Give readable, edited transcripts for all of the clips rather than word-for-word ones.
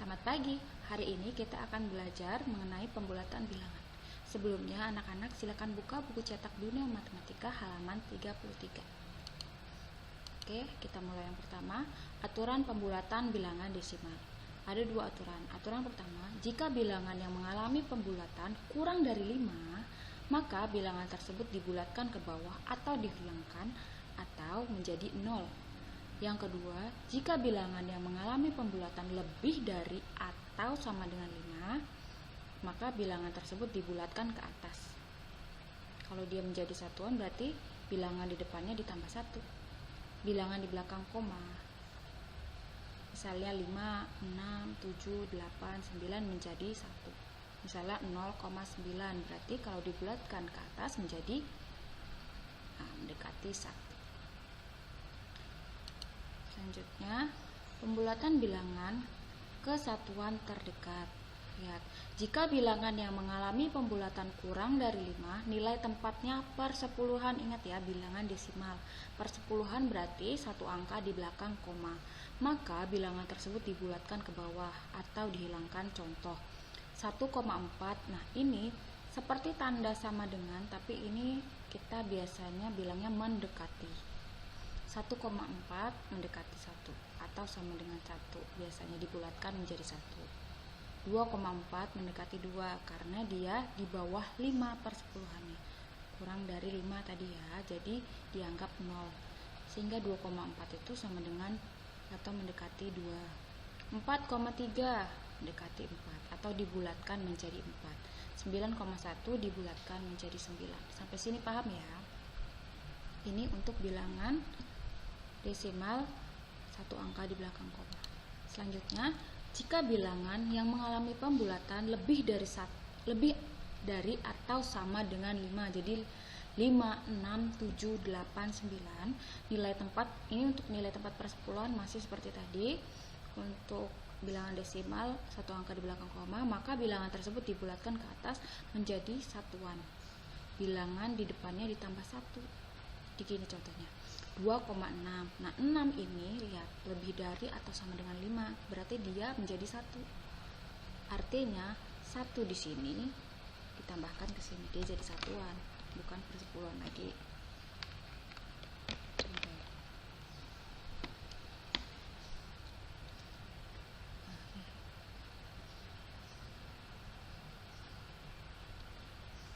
Selamat pagi, hari ini kita akan belajar mengenai pembulatan bilangan. Sebelumnya, anak-anak silakan buka buku cetak dunia matematika halaman 33. Oke, kita mulai yang pertama, aturan pembulatan bilangan desimal. Ada dua aturan. Aturan pertama, jika bilangan yang mengalami pembulatan kurang dari 5, maka bilangan tersebut dibulatkan ke bawah atau dihilangkan atau menjadi 0. Yang kedua, jika bilangan yang mengalami pembulatan lebih dari atau sama dengan 5, maka bilangan tersebut dibulatkan ke atas. Kalau dia menjadi satuan berarti bilangan di depannya ditambah 1. Bilangan di belakang koma, misalnya 5, 6, 7, 8, 9 menjadi 1. Misalnya 0,9 berarti kalau dibulatkan ke atas menjadi mendekati 1. Selanjutnya, pembulatan bilangan ke satuan terdekat. Lihat, jika bilangan yang mengalami pembulatan kurang dari 5, nilai tempatnya per sepuluhan. Ingat ya, bilangan desimal. Per sepuluhan berarti satu angka di belakang koma. Maka bilangan tersebut dibulatkan ke bawah atau dihilangkan. Contoh 1,4. Nah, ini seperti tanda sama dengan, tapi ini kita biasanya bilangnya mendekati. 1,4 mendekati 1 atau sama dengan 1, biasanya dibulatkan menjadi 1. 2,4 mendekati 2 karena dia di bawah 5 per sepuluhannya, kurang dari 5 tadi ya, jadi dianggap 0, sehingga 2,4 itu sama dengan atau mendekati 2. 4,3 mendekati 4 atau dibulatkan menjadi 4. 9,1 dibulatkan menjadi 9. Sampai sini paham ya? Ini untuk bilangan desimal satu angka di belakang koma. Selanjutnya, jika bilangan yang mengalami pembulatan lebih dari atau sama dengan 5, jadi 5, 6, 7, 8, 9, nilai tempat ini untuk nilai tempat per sepuluhan masih seperti tadi. Untuk bilangan desimal satu angka di belakang koma, maka bilangan tersebut dibulatkan ke atas menjadi satuan. Bilangan di depannya ditambah 1. Begini contohnya. 2,6. Nah, 6 ini lihat lebih dari atau sama dengan 5, berarti dia menjadi 1. Artinya 1 di sini ditambahkan ke sini, dia jadi satuan, bukan persepuluhan lagi.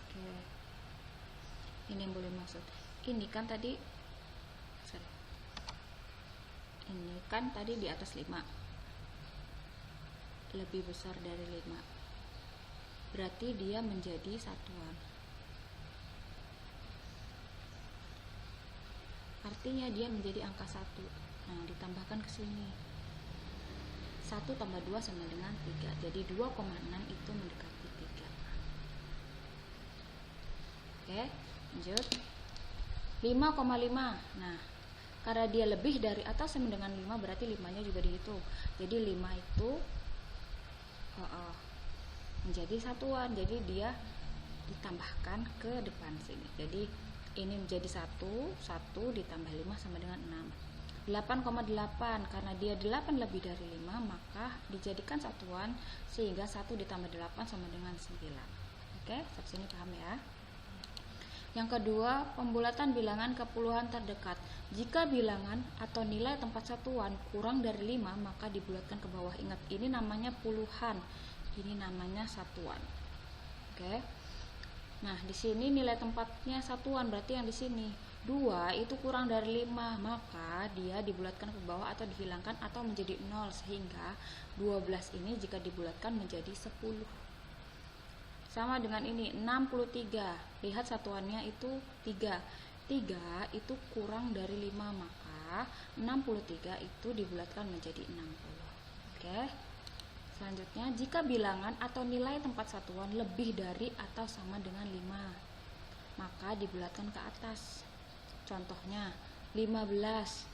Oke. Ini yang boleh maksud. Ini kan tadi di atas 5, lebih besar dari 5, berarti dia menjadi satuan. Artinya dia menjadi angka 1. Nah, ditambahkan ke sini. 1 tambah 2 sama dengan 3. Jadi 2,6 itu mendekati 3. Oke, lanjut. 5,5. Nah, karena dia lebih dari atau sama dengan 5 berarti 5-nya juga dihitung. Jadi 5 itu menjadi satuan. Jadi dia ditambahkan ke depan sini. Jadi ini menjadi 1 ditambah 5 sama dengan 6. 8,8 karena dia 8 lebih dari 5 maka dijadikan satuan sehingga 1 ditambah 8 sama dengan 9. Oke, sampai sini paham ya? Yang kedua, pembulatan bilangan ke puluhan terdekat. Jika bilangan atau nilai tempat satuan kurang dari 5, maka dibulatkan ke bawah. Ingat, ini namanya puluhan, ini namanya satuan. Oke. Nah, di sini nilai tempatnya satuan, berarti yang di sini 2 itu kurang dari 5, maka dia dibulatkan ke bawah atau dihilangkan atau menjadi 0, sehingga 12 ini jika dibulatkan menjadi 10. Sama dengan ini 63. Lihat satuannya itu 3. 3 itu kurang dari 5, maka 63 itu dibulatkan menjadi 60. Oke. Selanjutnya, jika bilangan atau nilai tempat satuan lebih dari atau sama dengan 5, maka dibulatkan ke atas. Contohnya 15.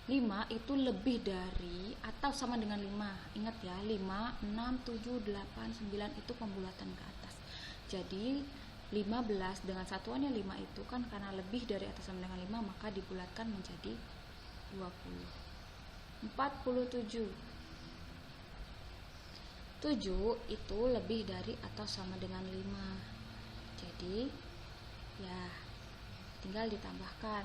5 itu lebih dari atau sama dengan 5. Ingat ya, 5, 6, 7, 8, 9 itu pembulatan ke atas. Jadi 15 dengan satuannya 5 itu kan karena lebih dari atau sama dengan 5 maka dibulatkan menjadi 20. 47. 7 itu lebih dari atau sama dengan 5. Jadi ya tinggal ditambahkan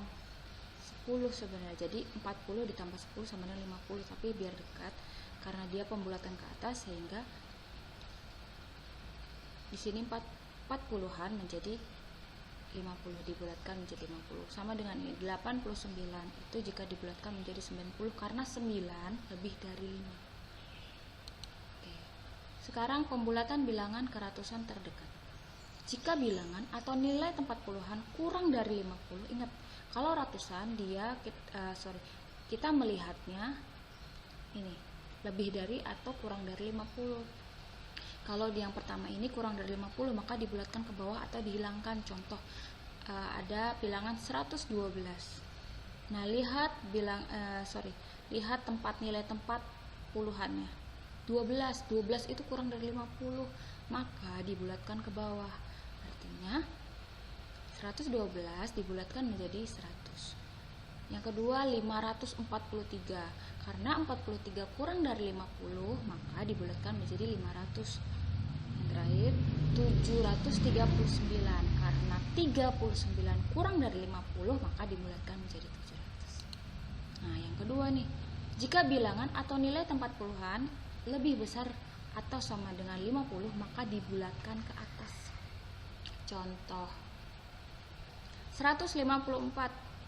10 sebenarnya. Jadi 40 ditambah 10 sama dengan 50, tapi biar dekat karena dia pembulatan ke atas sehingga di sini 40-an menjadi 50, dibulatkan menjadi 50. Sama dengan ini 89 itu jika dibulatkan menjadi 90 karena 9 lebih dari 5. Oke. Sekarang pembulatan bilangan ke ratusan terdekat. Jika bilangan atau nilai tempat puluhan kurang dari 50, ingat kalau ratusan kita melihatnya ini lebih dari atau kurang dari 50. Kalau di yang pertama ini kurang dari 50 maka dibulatkan ke bawah atau dihilangkan. Contoh ada bilangan 112. Nah, lihat lihat nilai tempat puluhannya. 12 itu kurang dari 50, maka dibulatkan ke bawah. Artinya 112 dibulatkan menjadi 100. Yang kedua 543. Karena 43 kurang dari 50, maka dibulatkan menjadi 500. Terakhir 739, karena 39 kurang dari 50 maka dibulatkan menjadi 700. Nah, yang kedua nih, jika bilangan atau nilai tempat puluhan lebih besar atau sama dengan 50 maka dibulatkan ke atas. Contoh 154.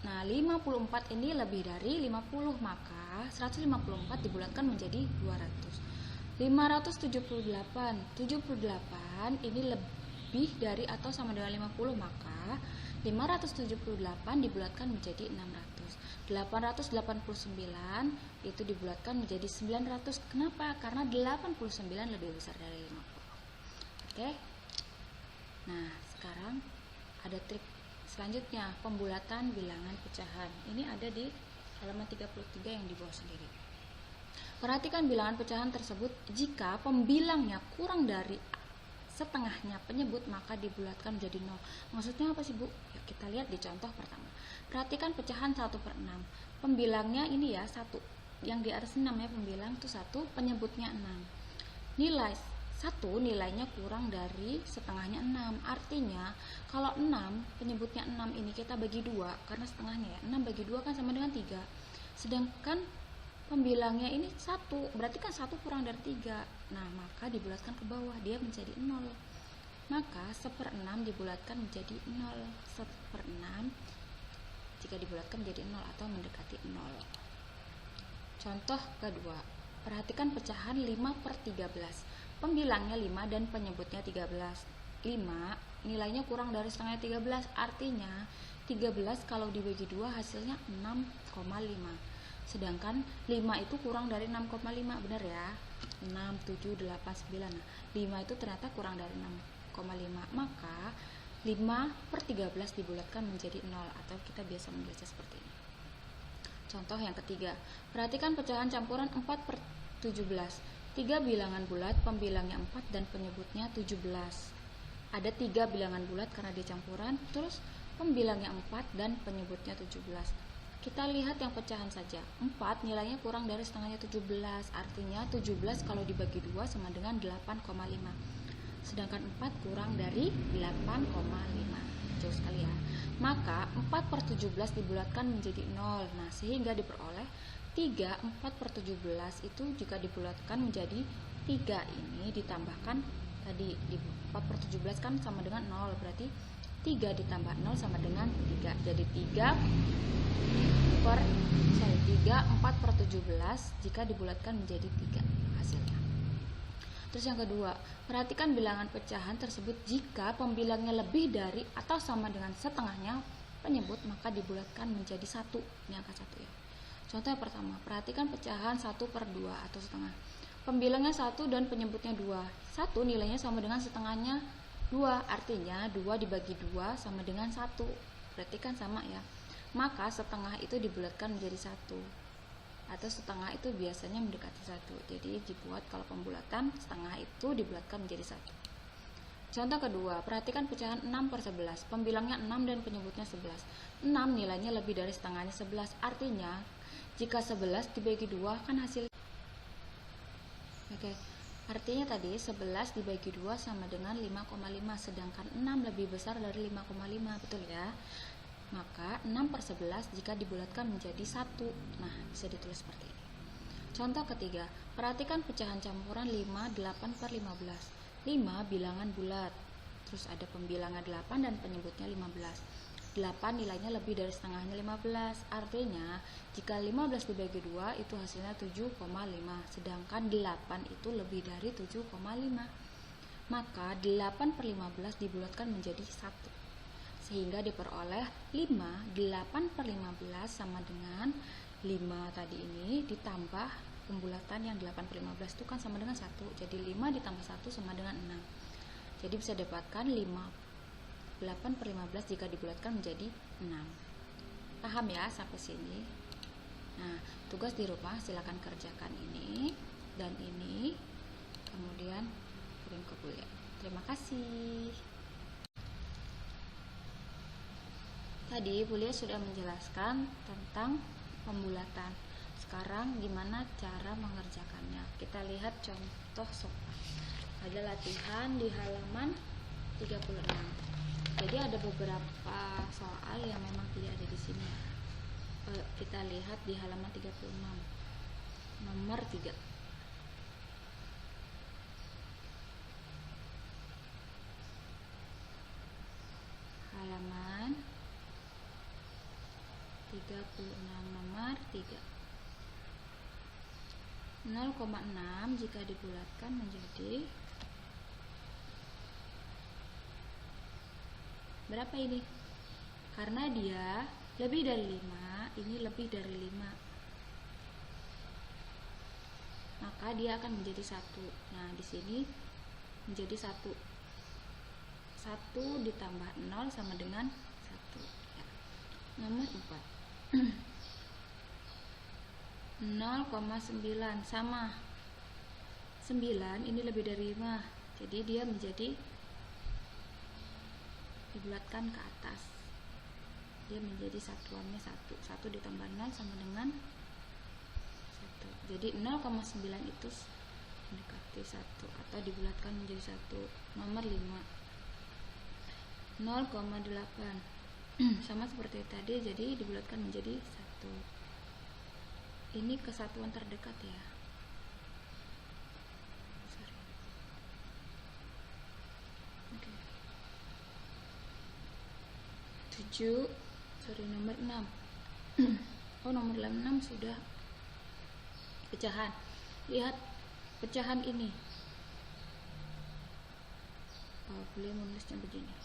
Nah, 54 ini lebih dari 50 maka 154 dibulatkan menjadi 200. 578 ini lebih dari atau sama dengan 50 maka 578 dibulatkan menjadi 600. 889 itu dibulatkan menjadi 900. Kenapa? Karena 89 lebih besar dari 50. Oke. Nah, sekarang ada trik selanjutnya, pembulatan bilangan pecahan. Ini ada di halaman 33 yang di bawah sendiri. Perhatikan bilangan pecahan tersebut, jika pembilangnya kurang dari setengahnya penyebut maka dibulatkan menjadi 0. Maksudnya apa sih, Bu? Ya, kita lihat di contoh pertama. Perhatikan pecahan 1/6. Pembilangnya ini ya 1. Yang di atas namanya pembilang itu 1, penyebutnya 6. Nilai 1 nilainya kurang dari setengahnya 6. Artinya kalau 6 penyebutnya 6 ini kita bagi 2 karena setengahnya ya. 6 bagi 2 kan sama dengan 3. Sedangkan pembilangnya ini 1, berarti kan 1 kurang dari 3. Nah, maka dibulatkan ke bawah, dia menjadi 0. Maka 1/6 dibulatkan menjadi 0. 1/6 jika dibulatkan menjadi 0 atau mendekati 0. Contoh kedua, perhatikan pecahan 5/13. Pembilangnya 5 dan penyebutnya 13. 5 nilainya kurang dari setengahnya 13, artinya 13 kalau dibagi 2 hasilnya 6,5. Sedangkan 5 itu kurang dari 6,5, benar ya? 6, 7, 8, 9. Nah, 5 itu ternyata kurang dari 6,5. Maka 5/13 dibulatkan menjadi 0 atau kita biasa membaca seperti ini. Contoh yang ketiga, perhatikan pecahan campuran 4/17. 3 bilangan bulat, pembilangnya 4 dan penyebutnya 17. Ada 3 bilangan bulat karena dia campuran, terus pembilangnya 4 dan penyebutnya 17. Kita lihat yang pecahan saja. 4 nilainya kurang dari setengahnya 17. Artinya 17 kalau dibagi 2 sama dengan 8,5. Sedangkan 4 kurang dari 8,5. Jauh sekali ya. Maka 4/17 dibulatkan menjadi 0. Nah, sehingga diperoleh 3 4/17 itu jika dibulatkan menjadi 3 ini ditambahkan tadi di 4/17 kan sama dengan 0. Berarti 3 ditambah 0 sama dengan 3. Jadi 4/17 jika dibulatkan menjadi 3 hasilnya. Terus yang kedua, perhatikan bilangan pecahan tersebut, jika pembilangnya lebih dari atau sama dengan setengahnya penyebut maka dibulatkan menjadi 1. Ini angka 1 ya. Contoh yang pertama, perhatikan pecahan 1/2 atau setengah. Pembilangnya 1 dan penyebutnya 2. 1 nilainya sama dengan setengahnya 2, artinya 2 dibagi 2 sama dengan 1. Berarti kan sama ya. Maka setengah itu dibulatkan menjadi 1. Atau setengah itu biasanya mendekati 1. Jadi dibuat kalau pembulatan setengah itu dibulatkan menjadi 1. Contoh kedua, perhatikan pecahan 6/11. Pembilangnya 6 dan penyebutnya 11. 6 nilainya lebih dari setengahnya 11. Artinya jika 11 dibagi 2 kan hasil. Oke. Artinya tadi 11 dibagi 2 sama dengan 5,5, sedangkan 6 lebih besar dari 5,5, betul ya? Maka 6/11 jika dibulatkan menjadi 1. Nah, bisa ditulis seperti ini. Contoh ketiga, perhatikan pecahan campuran 5, 8/15. 5 bilangan bulat, terus ada pembilangan 8 dan penyebutnya 15. 8 nilainya lebih dari setengahnya 15, artinya jika 15 dibagi 2 itu hasilnya 7,5, sedangkan 8 itu lebih dari 7,5. Maka 8/15 dibulatkan menjadi 1, sehingga diperoleh 5, 8/15 sama dengan 5 tadi ini ditambah pembulatan yang 8/15 itu kan sama dengan 1, jadi 5 ditambah 1 sama dengan 6. Jadi bisa dapatkan 8/15 jika dibulatkan menjadi 6. Paham ya sampai sini? Nah, tugas di rumah silakan kerjakan ini dan ini, kemudian kirim ke kuliah. Terima kasih. Tadi Bulia sudah menjelaskan tentang pembulatan. Sekarang gimana cara mengerjakannya? Kita lihat contoh soal. Ada latihan di halaman 36. Jadi ada beberapa soal yang memang tidak ada di sini. Kita lihat di halaman 36. Nomor 3. Halaman 36 nomor 3. 0,6 jika dibulatkan menjadi berapa ini? Karena dia lebih dari 5, ini lebih dari 5, maka dia akan menjadi 1. Nah, di sini menjadi 1. 1 ditambah 0 sama dengan 1 ya. Nomor 4. 0,9 sama 9 ini lebih dari 5, jadi dia menjadi dibulatkan ke atas, dia menjadi satuannya 1. 1 ditambah 0 sama dengan 1, jadi 0,9 itu mendekati 1 atau dibulatkan menjadi 1. Nomor 5. 0,8 sama seperti tadi, jadi dibulatkan menjadi 1. Ini kesatuan terdekat ya. Oke. 7, nomor 6. Oh, nomor 6 sudah pecahan. Lihat pecahan ini. Boleh menulisnya begini.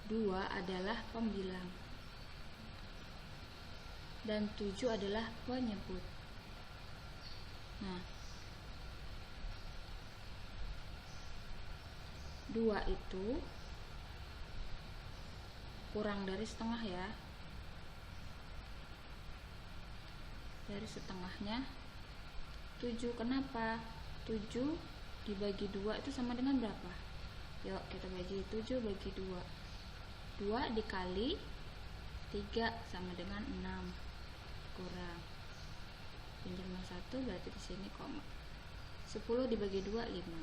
2 adalah pembilang dan 7 adalah penyebut. Nah, 2 itu kurang dari setengah ya. Dari setengahnya 7. Kenapa? 7 dibagi 2 itu sama dengan berapa? Yuk kita bagi 7 bagi 2. 2 dikali 3 sama dengan 6. Kurang. Pinjam 1 berarti di sini koma. 10 dibagi 2 5.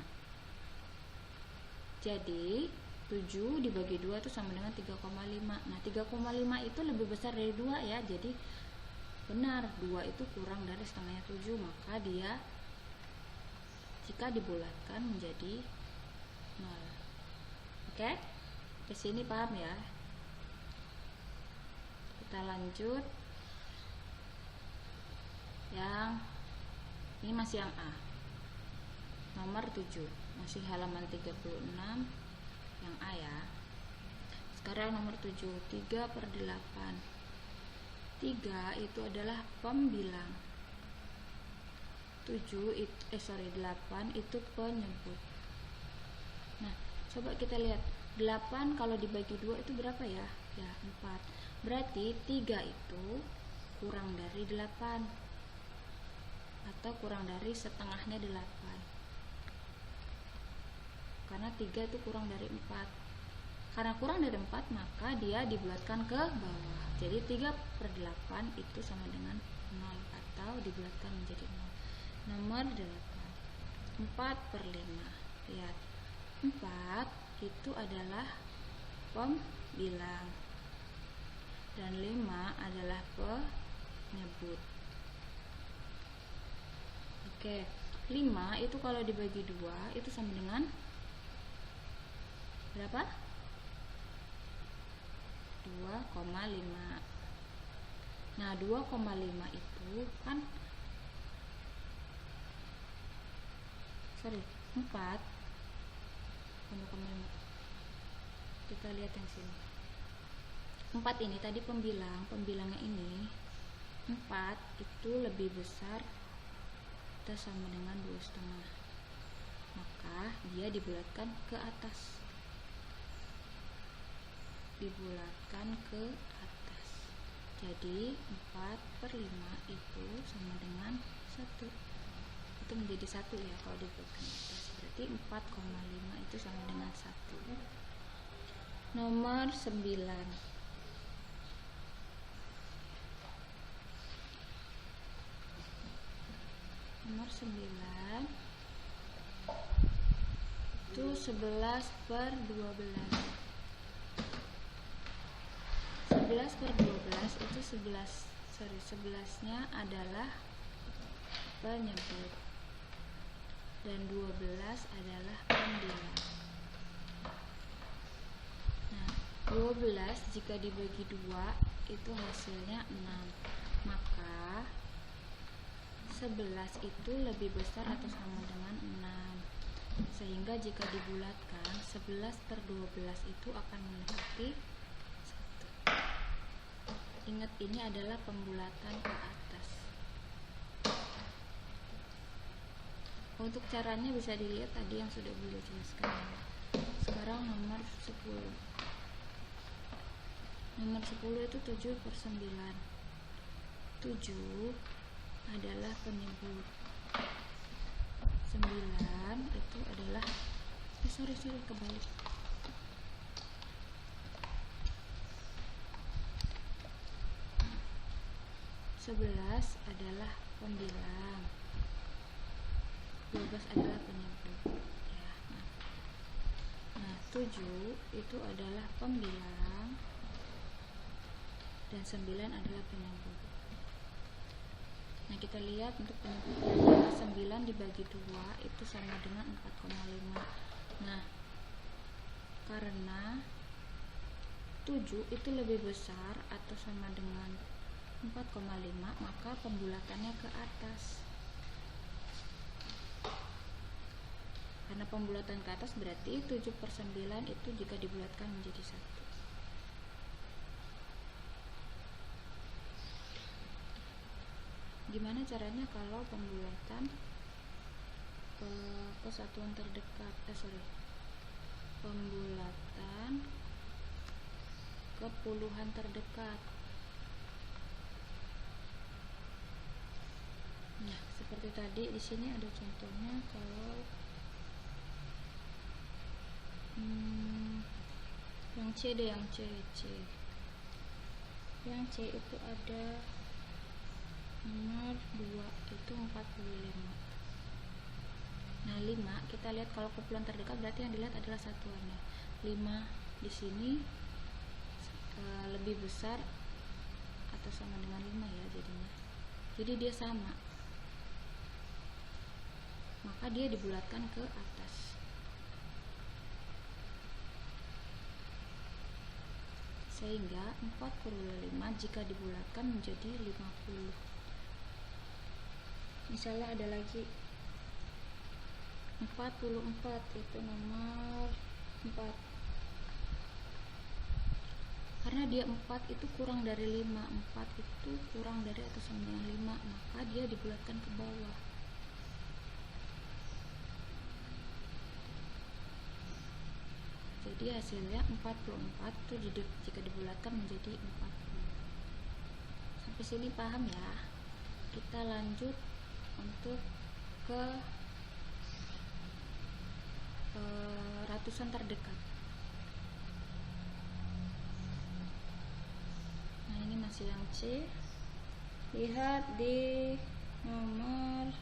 Jadi 7 dibagi 2 itu sama dengan 3,5. Nah, 3,5 itu lebih besar dari 2 ya. Jadi benar 2 itu kurang dari setengahnya 7, maka dia jika dibulatkan menjadi 0. Oke? Ke sini paham ya? Kita lanjut. Yang ini masih yang A. Nomor 7. Masih halaman 36 yang A ya. Sekarang nomor 7. 3/8. 3 itu adalah pembilang. 8 itu penyebut. Nah, coba kita lihat 8 kalau dibagi 2 itu berapa ya? Ya, 4. Berarti 3 itu kurang dari 8 atau kurang dari setengahnya 8. Karena 3 itu kurang dari 4. Karena kurang dari 4, maka dia dibulatkan ke bawah. Jadi 3/8 itu sama dengan 0 atau dibulatkan menjadi 0. Nomor 8. 4/5. Lihat, 4 itu adalah pembilang dan 5 adalah penyebut. Oke, 5 itu kalau dibagi 2 itu sama dengan berapa? 2,5. Nah, 2,5 itu kan 4 2,5. Kita lihat yang sini. 4 ini tadi pembilangnya ini 4 itu lebih besar atau sama dengan 2,5. Maka dia dibulatkan ke atas. Jadi 4/5 itu sama dengan 1. Itu menjadi 1 ya kalau dibulatkan ke atas. Berarti 4,5 itu sama dengan 1. Nomor 9. Nomor 9 itu 11/12. 11/12 itu 11-nya adalah penyebut dan 12 adalah pembilang. Nah, 12 jika dibagi 2 itu hasilnya 6. Maka 11 itu lebih besar atau sama dengan 6. Sehingga jika dibulatkan 11/12 itu akan mendekati 1. Ingat, ini adalah pembulatan ke atas. Untuk caranya bisa dilihat tadi yang sudah Bunda jelaskan. Sekarang nomor 10. Nomor 10 itu 7/9. 7 adalah penyebut. 9 itu adalah kebalik. 11 adalah pembilang. 12 adalah penyebut ya. Nah, 7 itu adalah pembilang dan 9 adalah penyebut. Nah, kita lihat untuk penyebutnya 9 dibagi 2 itu sama dengan 4,5. Nah, karena 7 itu lebih besar atau sama dengan 4,5, maka pembulatannya ke atas. Karena pembulatan ke atas berarti 7/9 itu jika dibulatkan menjadi 1. Gimana caranya kalau pembulatan ke satuan terdekat? Pembulatan ke puluhan terdekat. Nah, seperti tadi di sini ada contohnya. Kalau yang C deh, yang C itu ada nomor 2 itu 45. Nah, 5 kita lihat kalau kumpulan terdekat berarti yang dilihat adalah satuannya. 5 di sini lebih besar atau sama dengan 5 ya jadinya. Jadi dia sama. Maka dia dibulatkan ke atas. Sehingga 4/5 jika dibulatkan menjadi 50. Misalnya ada lagi 44 itu nomor 4. Karena dia 4 itu kurang dari 5, 4 itu kurang dari atau sama dengan 5, maka dia dibulatkan ke bawah. Jadi hasilnya 44 itu jika dibulatkan menjadi 40. Sampai sini paham ya? Kita lanjut untuk ke ratusan terdekat. Nah, ini masih yang C. Lihat di nomor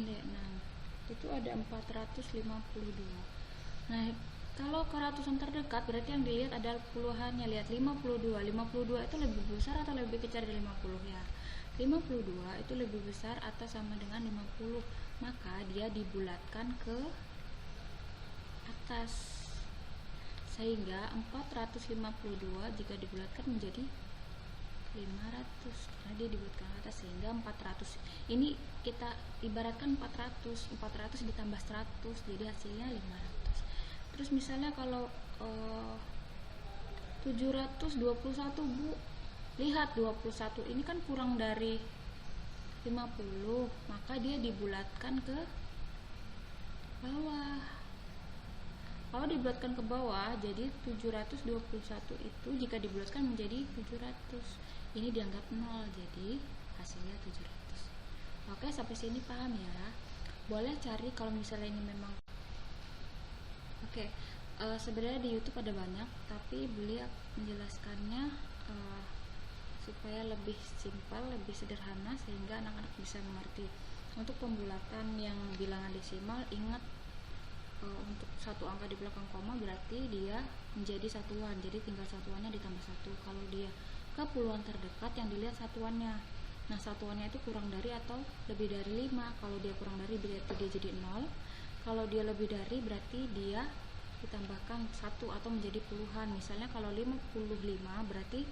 D6 itu ada 452. Nah, kalau ke ratusan terdekat berarti yang dilihat adalah puluhannya. Lihat 52. 52 itu lebih besar atau lebih kecil dari 50 ya? 52 itu lebih besar atau sama dengan 50. Maka dia dibulatkan ke atas. Sehingga 452 jika dibulatkan menjadi 500 karena dia dibuatkan ke atas, sehingga 400 ini kita ibaratkan 400 ditambah 100 jadi hasilnya 500. Terus misalnya kalau 721 Bu, lihat 21 ini kan kurang dari 50, maka dia dibulatkan ke bawah. Kalau dibulatkan ke bawah, jadi 721 itu jika dibulatkan menjadi 700. Ini dianggap 0, jadi hasilnya 700. Oke, sampai sini paham ya? Boleh cari kalau misalnya ini memang. Oke, sebenarnya di YouTube ada banyak, tapi beliau menjelaskannya supaya lebih simpel, lebih sederhana sehingga anak-anak bisa mengerti. Untuk pembulatan yang bilangan desimal, ingat untuk satu angka di belakang koma berarti dia menjadi satuan, jadi tinggal satuannya ditambah 1. Kalau dia ke puluhan terdekat yang dilihat satuannya. Nah, satuannya itu kurang dari atau lebih dari 5. Kalau dia kurang dari berarti dia jadi 0. Kalau dia lebih dari berarti dia ditambahkan 1 atau menjadi puluhan. Misalnya kalau 55 berarti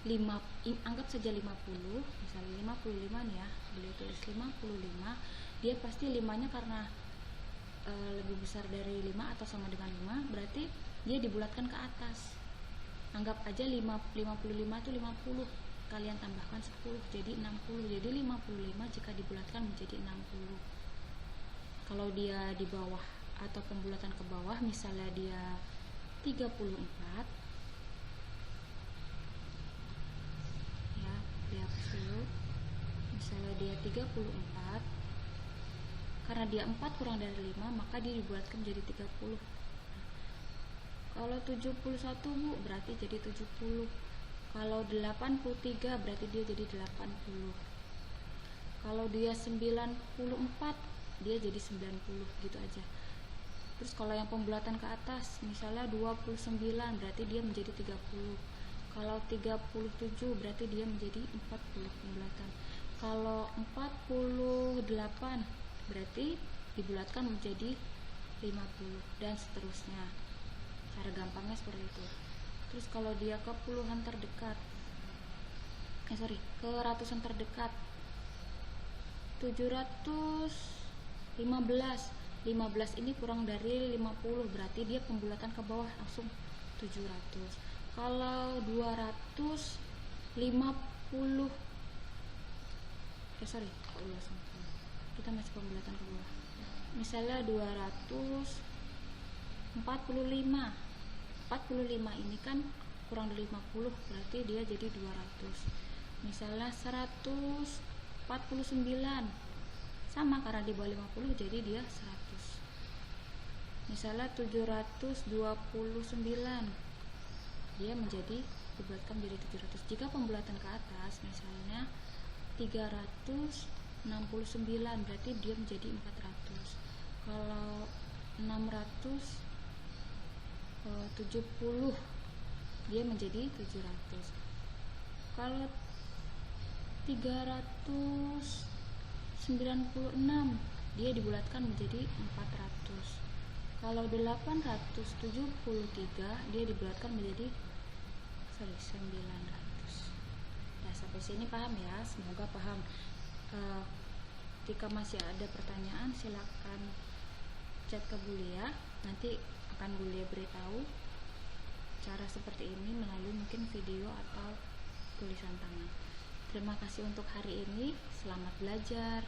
5, anggap saja 50, misalnya 55 nih ya, beliau tulis 55, dia pasti 5 nya karena lebih besar dari 5 atau sama dengan 5, berarti dia dibulatkan ke atas. Anggap aja 55 itu 50, kalian tambahkan 10 jadi 60. Jadi 55 jika dibulatkan menjadi 60. Kalau dia di bawah atau pembulatan ke bawah, misalnya dia 34 ya, dihapus dulu. Misalnya dia 34, karena dia 4 kurang dari 5, maka dia dibulatkan menjadi 30. Kalau 71 Bu, berarti jadi 70. Kalau 83 berarti dia jadi 80. Kalau dia 94, dia jadi 90, gitu aja. Terus kalau yang pembulatan ke atas, misalnya 29 berarti dia menjadi 30. Kalau 37 berarti dia menjadi 40 pembulatan. Kalau 48 berarti dibulatkan menjadi 50 dan seterusnya. Cara gampangnya seperti itu. Terus kalau dia ke puluhan terdekat, ke ratusan terdekat, 715. 15 ini kurang dari 50 berarti dia pembulatan ke bawah langsung 700. Kalau 250 kita masih pembulatan ke bawah. Misalnya 245. 45 ini kan kurang dari 50 berarti dia jadi 200. Misalnya 149 sama karena di bawah 50 jadi dia 100. Misalnya 729 dia menjadi dibulatkan menjadi 700. Jika pembulatan ke atas misalnya 369 berarti dia menjadi 400. Kalau 670 dia menjadi 700. Kalau 396 dia dibulatkan menjadi 400. Kalau 873 dia dibulatkan menjadi 900. Nah, sampai sini paham ya? Semoga paham. Jika masih ada pertanyaan silakan chat ke Bulia, nanti akan Bulia beritahu cara seperti ini melalui mungkin video atau tulisan tangan. Terima kasih untuk hari ini, selamat belajar.